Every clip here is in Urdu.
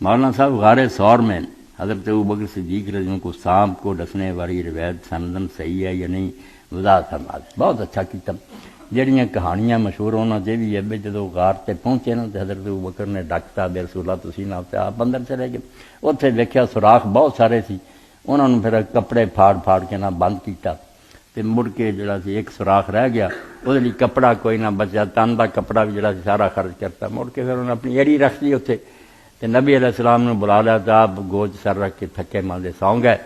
مولانا صاحب غار سور میں حضرت ابوبکر صدیق رضی اللہ عنہ کو سانپ کو ڈسنے والی روایت سندن صحیح ہے یا نہیں وضاحت فرما دیں۔ بہت اچھا کیتا۔ جہڑیاں کہانیاں مشہور ہونا چاہیے ہے جدو غار تے پہنچے نا تو حضرت ابوبکر نے ڈاکتا بے رسول اللہ تسی نہ تے آپ اندر چلے گئے، اتنے ویکھیا سوراخ بہت سارے سی، انہوں نے پھر کپڑے پھاڑ پھاڑ کے نہ بند کیتا تے مڑ کے جڑا سی ایک سوراخ رہ گیا، وہ کپڑا کوئی نہ بچا، تن کا کپڑا بھی جڑا سی سارا خرچ کرتا، مڑ کے پھر انہوں نے اپنی ایڑی رکھ دی اتنے تے نبی علیہ السلام نے بلا لیا تو آپ گوج سر رکھ کے تھکے ماندے سو گئے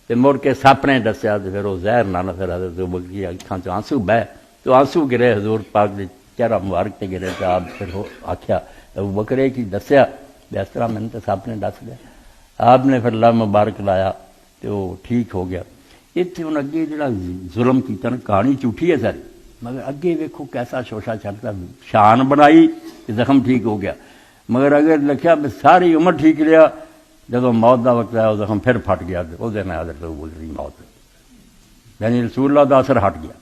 تے مڑ کے سپ نے دسیا تو پھر وہ زہر نہ پھر حضرت ابوبکر کی اکھاں چ آنسو بہ تو آنسو گرے حضور پاک دے چہرہ مبارک تے گرے تو آپ پھر آخیا ابوبکر کی دسیا اس طرح میں نے تو سپ نے دس دیا، آپ نے پھر لب مبارک لایا تو وہ ٹھیک ہو گیا۔ اتنے ہوں اگے جڑا ظلم کیتا نا کہانی جھوٹھی ہے ساری، مگر اگے ویکھو کیسا شوشا چلتا، شان بنائی زخم ٹھیک ہو گیا، مگر اگر لکھیا ساری عمر ٹھیک رہا، جب موت کا وقت آیا وہ زخم پھر پھٹ گیا تو اس دن حضرت ابوبکر کی موت، یعنی رسول اللہ کا اثر ہٹ گیا۔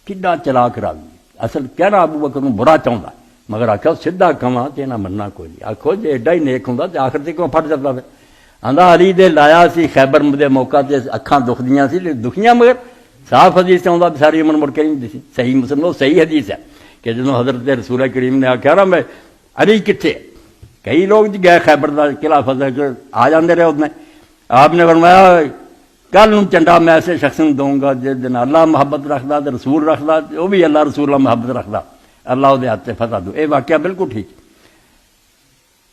کڈا چلاک راوی اصل کہنا ابوبکر نوں برا چاہتا، مگر آخیا سیدھا کما تو انہیں مننا کوئی نہیں، آخو جی ایڈا ہی نیک ہوں تو آخر تک کیوں پھٹ جاتا پھر؟ آندا علی دے لایا سی خیبر دے موقع تے اکھاں دکھدیاں سی دکھیاں، مگر صاف حدیث سے آتا ساری عمر مڑ کے نہیں دسی، صحیح مسلم صحیح حدیث ہے کہ جدوں حضرت رسول کریم نے آخیا نا میں علی کتنے، کئی لوگ جی گئے خیبر کا قلعہ فتح آ جاندے رہے ادنے، آپ نے فرمایا کل نوں چنڈا میں ایسے شخص نوں دوں گا جس دن اللہ محبت رکھدا تے رسول رکھدا، وہ بھی اللہ رسول اللہ محبت رکھدا، اللہ وہ ہاتھ سے فتح دو۔ یہ واقعہ بالکل ٹھیک،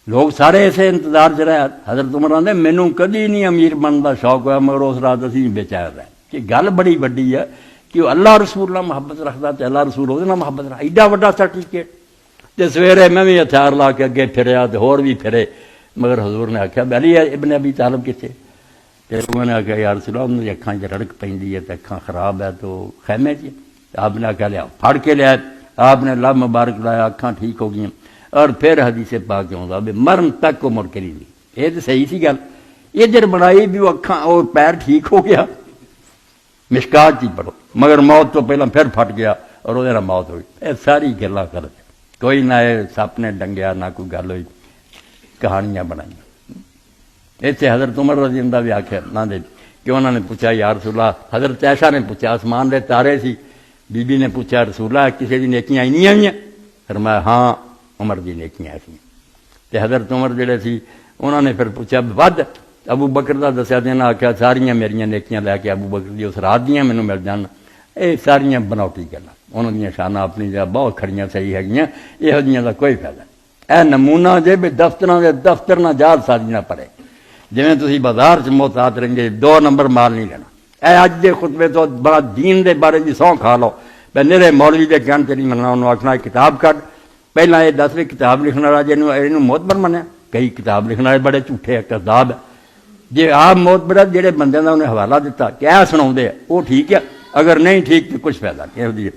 لوگ سارے ایسے انتظار چ رہے۔ حضرت عمر آندے مینوں کدی نہیں امیر بننے کا شوق ہوا، مگر اس رات اسی بے چین رہے کہ گل بڑی وڈی ہے کہ وہ اللہ رسول اللہ محبت رکھدا تے اللہ رسول وہ نال محبت رکھدا، ایڈا وڈا سرٹیفکیٹ۔ تے سویرے میں بھی ہتھیار لا کے اگے پھریا تے ہور بھی پھرے، مگر حضور نے آخیا علی ابن ابی طالب کتنے؟ تے انہوں نے آخیا یا رسول اللہ انہوں نے اکھاں چ رڑک پیندی ہے تے اکھاں خراب ہے تو خیمے چ، آپ نے آخیا لیا پھڑ کے لیا، آپ نے لب مبارک لایا، اکھاں ٹھیک ہو گئیں، اور پھر حدیث پاک کے آتا بھی مرن تک وہ مڑ کے نہیں دی۔ یہ تو صحیح سی گل، یہ جر بنائی بھی وہ اکھاں اور پیر ٹھیک ہو گیا، مشکات چی پڑھو، مگر موت تو پہلے پھر پھٹ گیا اور وہ موت ہوئی۔ یہ ساری گلاں غلط، کوئی نہ سپ نے ڈنگیا نہ کوئی گل ہوئی، کہانیاں بنائی۔ اتنے حضرت عمر رضی اللہ بھی آخیا نہ دے کہ انہوں نے پوچھا یا رسول اللہ، حضرت عائشہ نے پوچھا آسمان دے تارے سی، بی بی نے پوچھا رسول اللہ کسی دی نیکیاں اینیاں ہوئی ہیں؟ فرمایا ہاں عمر دی نیکیاں ایسی۔ تے حضرت عمر جڑے سی انہوں نے پھر پوچھا ود ابو بکر دا دسیا دینا، آخیا ساریاں میریاں نیکیاں لے کے ابو بکر دی اس رات دیاں مینوں مل جان۔ یہ ساریاں بناوٹی گلاں، انہوں دیاں شاناں اپنی جگہ بہت کھڑیاں صحیح ہے، یہو جیاں دا کوئی فائدہ نہیں۔ اے نمونہ جے بھی دفتراں دے دفتر نہ جال سازی نہ پڑے، جویں تسی بازار چ محتاط رہنگے 2 نمبر مال نہیں لینا۔ اے اج دے خطبے تو بڑا دین دے بارے دی سਹੁੰ کھا لو، بے نرے مولوی دے کہن تے نہیں مننا، انہوں آکھنا کتاب کڈ، پہلا یہ 10ویں کتاب لکھنے والا جنہوں معتبر منیا، کئی کتاب لکھنے والے بڑے جھوٹے کذاب ہے۔ جی آپ معتبر جہے بندے کا انہیں حوالہ دیتا کیا سنا وہ ٹھیک ہے، اگر نہیں ٹھیک تو کچھ فائدہ نہیں۔